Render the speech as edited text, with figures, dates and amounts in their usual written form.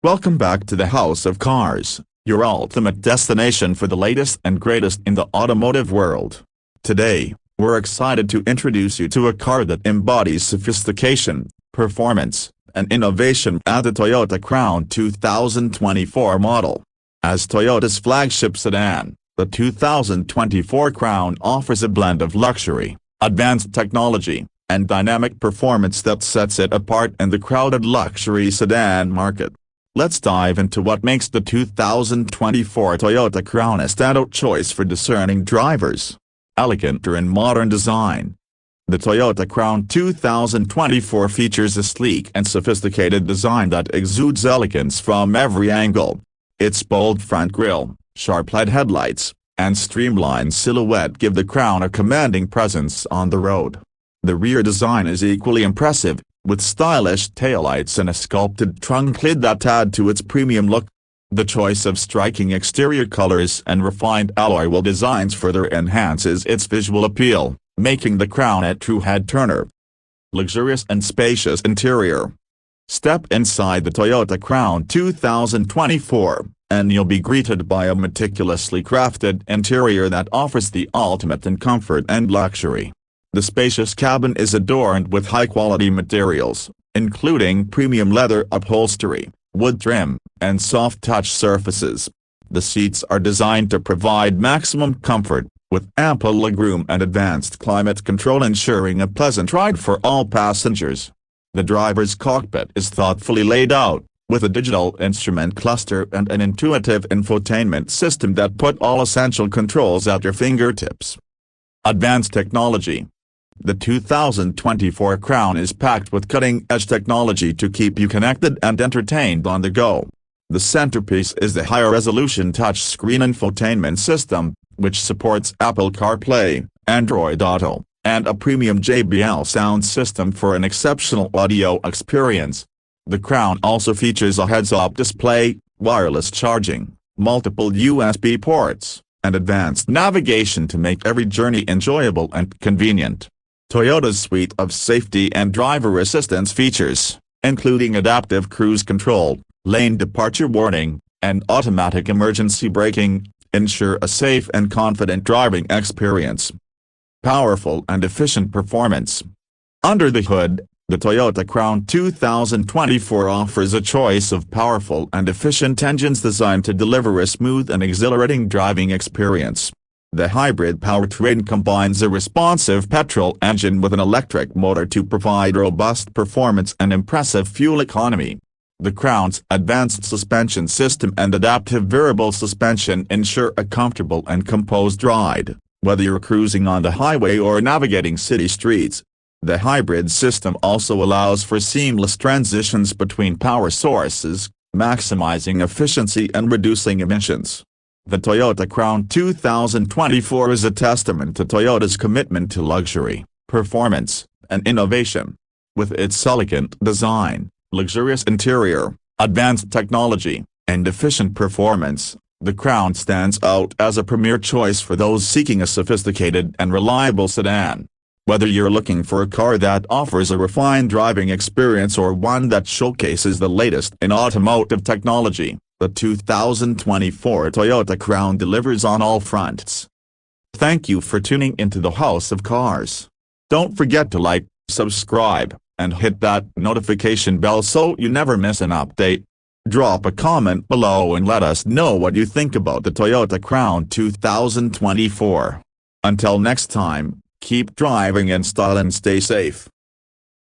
Welcome back to the House of Cars, your ultimate destination for the latest and greatest in the automotive world. Today, we're excited to introduce you to a car that embodies sophistication, performance, and innovation at the Toyota Crown 2024 model. As Toyota's flagship sedan, the 2024 Crown offers a blend of luxury, advanced technology, and dynamic performance that sets it apart in the crowded luxury sedan market. Let's dive into what makes the 2024 Toyota Crown a standout choice for discerning drivers. Elegant and modern design. The Toyota Crown 2024 features a sleek and sophisticated design that exudes elegance from every angle. Its bold front grille, sharp LED headlights, and streamlined silhouette give the Crown a commanding presence on the road. The rear design is equally impressive, with stylish taillights and a sculpted trunk lid that add to its premium look. The choice of striking exterior colors and refined alloy wheel designs further enhances its visual appeal, making the Crown a true head-turner. Luxurious and spacious interior. Step inside the Toyota Crown 2024, and you'll be greeted by a meticulously crafted interior that offers the ultimate in comfort and luxury. The spacious cabin is adorned with high-quality materials, including premium leather upholstery, wood trim, and soft-touch surfaces. The seats are designed to provide maximum comfort, with ample legroom and advanced climate control ensuring a pleasant ride for all passengers. The driver's cockpit is thoughtfully laid out, with a digital instrument cluster and an intuitive infotainment system that put all essential controls at your fingertips. Advanced technology. The 2024 Crown is packed with cutting-edge technology to keep you connected and entertained on the go. The centerpiece is the high-resolution touchscreen infotainment system, which supports Apple CarPlay, Android Auto, and a premium JBL sound system for an exceptional audio experience. The Crown also features a heads-up display, wireless charging, multiple USB ports, and advanced navigation to make every journey enjoyable and convenient. Toyota's suite of safety and driver assistance features, including adaptive cruise control, lane departure warning, and automatic emergency braking, ensure a safe and confident driving experience. Powerful and efficient performance. Under the hood, the Toyota Crown 2024 offers a choice of powerful and efficient engines designed to deliver a smooth and exhilarating driving experience. The hybrid powertrain combines a responsive petrol engine with an electric motor to provide robust performance and impressive fuel economy. The Crown's advanced suspension system and adaptive variable suspension ensure a comfortable and composed ride, whether you're cruising on the highway or navigating city streets. The hybrid system also allows for seamless transitions between power sources, maximizing efficiency and reducing emissions. The Toyota Crown 2024 is a testament to Toyota's commitment to luxury, performance, and innovation. With its elegant design, luxurious interior, advanced technology, and efficient performance, the Crown stands out as a premier choice for those seeking a sophisticated and reliable sedan. Whether you're looking for a car that offers a refined driving experience or one that showcases the latest in automotive technology, the 2024 Toyota Crown delivers on all fronts. Thank you for tuning into the House of Cars. Don't forget to like, subscribe, and hit that notification bell so you never miss an update. Drop a comment below and let us know what you think about the Toyota Crown 2024. Until next time, keep driving in style and stay safe.